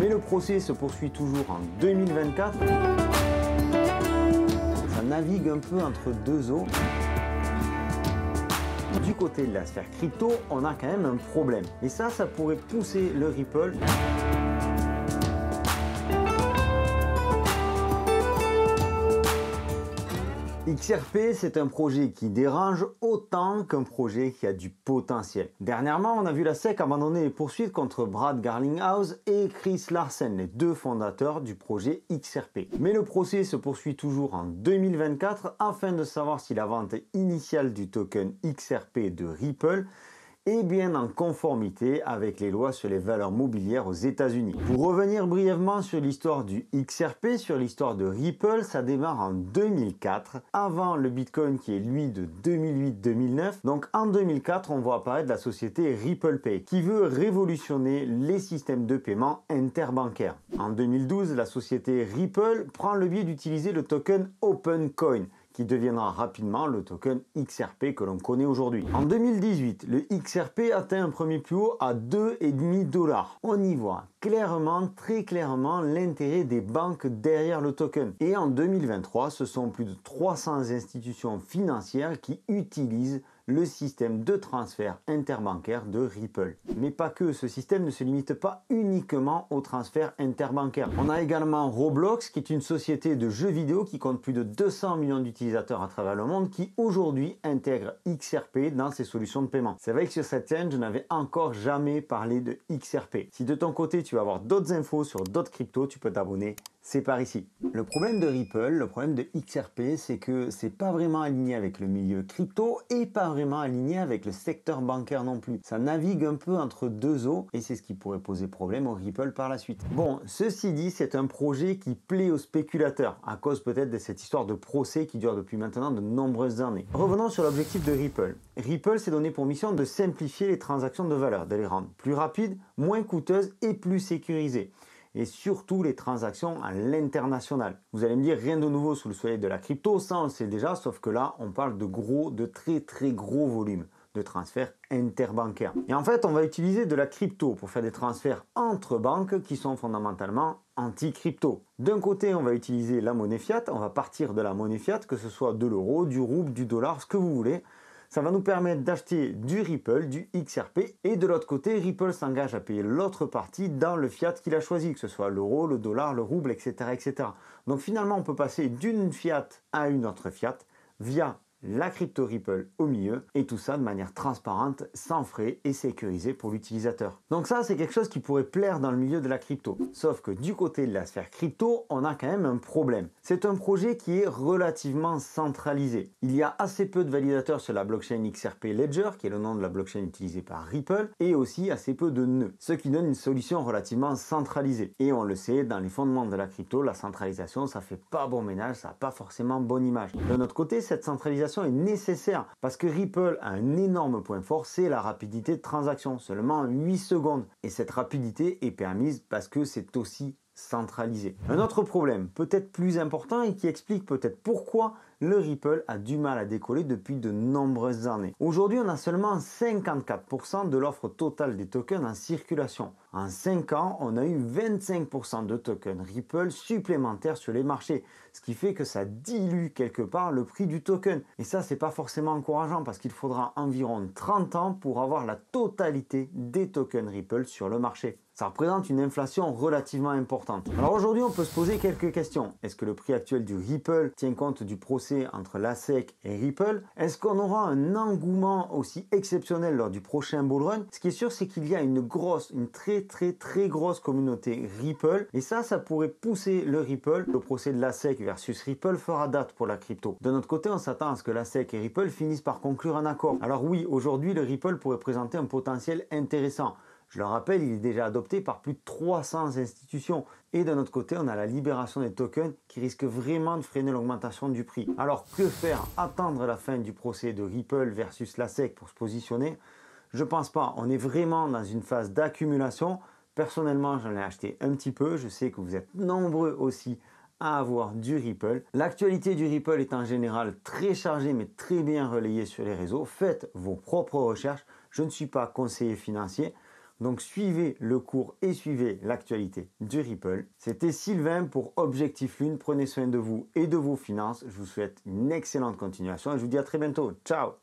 Mais le procès se poursuit toujours en 2024. Ça navigue un peu entre deux eaux. Du côté de la sphère crypto, on a quand même un problème. Et ça pourrait pousser le Ripple XRP, c'est un projet qui dérange autant qu'un projet qui a du potentiel. Dernièrement, on a vu la SEC abandonner les poursuites contre Brad Garlinghouse et Chris Larsen, les deux fondateurs du projet XRP. Mais le procès se poursuit toujours en 2024 afin de savoir si la vente initiale du token XRP de Ripple est bien en conformité avec les lois sur les valeurs mobilières aux États-Unis. Pour revenir brièvement sur l'histoire du XRP, sur l'histoire de Ripple, ça démarre en 2004, avant le Bitcoin qui est lui de 2008-2009. Donc en 2004, on voit apparaître la société Ripple Pay qui veut révolutionner les systèmes de paiement interbancaires. En 2012, la société Ripple prend le biais d'utiliser le token OpenCoin, qui deviendra rapidement le token XRP que l'on connaît aujourd'hui. En 2018, le XRP atteint un premier plus haut à 2,5 $. On y voit clairement, très clairement, l'intérêt des banques derrière le token. Et en 2023, ce sont plus de 300 institutions financières qui utilisent le système de transfert interbancaire de Ripple. Mais pas que, ce système ne se limite pas uniquement au transfert interbancaire. On a également Roblox, qui est une société de jeux vidéo qui compte plus de 200 millions d'utilisateurs à travers le monde, qui aujourd'hui intègre XRP dans ses solutions de paiement. C'est vrai que sur cette chaîne, je n'avais encore jamais parlé de XRP. Si de ton côté, tu vas avoir d'autres infos sur d'autres cryptos, tu peux t'abonner. C'est par ici. Le problème de Ripple, le problème de XRP, c'est que c'est pas vraiment aligné avec le milieu crypto et pas vraiment aligné avec le secteur bancaire non plus. Ça navigue un peu entre deux eaux et c'est ce qui pourrait poser problème au Ripple par la suite. Bon, ceci dit, c'est un projet qui plaît aux spéculateurs à cause peut-être de cette histoire de procès qui dure depuis maintenant de nombreuses années. Revenons sur l'objectif de Ripple. Ripple s'est donné pour mission de simplifier les transactions de valeur, de les rendre plus rapides, moins coûteuses et plus sécurisées. Et surtout les transactions à l'international. Vous allez me dire rien de nouveau sous le soleil de la crypto, ça on le sait déjà, sauf que là on parle de très gros volumes de transferts interbancaires. Et en fait on va utiliser de la crypto pour faire des transferts entre banques qui sont fondamentalement anti-crypto. D'un côté on va utiliser la monnaie fiat, on va partir de la monnaie fiat, que ce soit de l'euro, du rouble, du dollar, ce que vous voulez. Ça va nous permettre d'acheter du Ripple, du XRP, et de l'autre côté, Ripple s'engage à payer l'autre partie dans le fiat qu'il a choisi, que ce soit l'euro, le dollar, le rouble, etc., etc. Donc finalement, on peut passer d'une fiat à une autre fiat via la crypto Ripple au milieu, et tout ça de manière transparente, sans frais et sécurisé pour l'utilisateur. Donc ça, c'est quelque chose qui pourrait plaire dans le milieu de la crypto. Sauf que du côté de la sphère crypto, on a quand même un problème. C'est un projet qui est relativement centralisé. Il y a assez peu de validateurs sur la blockchain XRP Ledger, qui est le nom de la blockchain utilisée par Ripple, et aussi assez peu de nœuds, ce qui donne une solution relativement centralisée. Et on le sait, dans les fondements de la crypto, la centralisation, ça fait pas bon ménage, ça n'a pas forcément bonne image. De notre côté, cette centralisation est nécessaire parce que Ripple a un énorme point fort, c'est la rapidité de transaction, seulement 8 secondes. Et cette rapidité est permise parce que c'est aussi centralisé. Un autre problème, peut-être plus important et qui explique peut-être pourquoi le Ripple a du mal à décoller depuis de nombreuses années. Aujourd'hui, on a seulement 54% de l'offre totale des tokens en circulation. En 5 ans, on a eu 25% de tokens Ripple supplémentaires sur les marchés, ce qui fait que ça dilue quelque part le prix du token. Et ça, c'est pas forcément encourageant parce qu'il faudra environ 30 ans pour avoir la totalité des tokens Ripple sur le marché. Ça représente une inflation relativement importante. Alors aujourd'hui, on peut se poser quelques questions. Est-ce que le prix actuel du Ripple tient compte du procès entre la SEC et Ripple? Est-ce qu'on aura un engouement aussi exceptionnel lors du prochain bull run? Ce qui est sûr, c'est qu'il y a une très grosse communauté Ripple. Et ça pourrait pousser le Ripple. Le procès de la SEC versus Ripple fera date pour la crypto. De notre côté, on s'attend à ce que la SEC et Ripple finissent par conclure un accord. Alors oui, aujourd'hui, le Ripple pourrait présenter un potentiel intéressant. Je le rappelle, il est déjà adopté par plus de 300 institutions. Et de notre côté, on a la libération des tokens qui risque vraiment de freiner l'augmentation du prix. Alors que faire? Attendre la fin du procès de Ripple versus la SEC pour se positionner? Je pense pas. On est vraiment dans une phase d'accumulation. Personnellement, j'en ai acheté un petit peu. Je sais que vous êtes nombreux aussi à avoir du Ripple. L'actualité du Ripple est en général très chargée mais très bien relayée sur les réseaux. Faites vos propres recherches. Je ne suis pas conseiller financier. Donc suivez le cours et suivez l'actualité du Ripple. C'était Sylvain pour Objectif Lune. Prenez soin de vous et de vos finances. Je vous souhaite une excellente continuation et je vous dis à très bientôt. Ciao!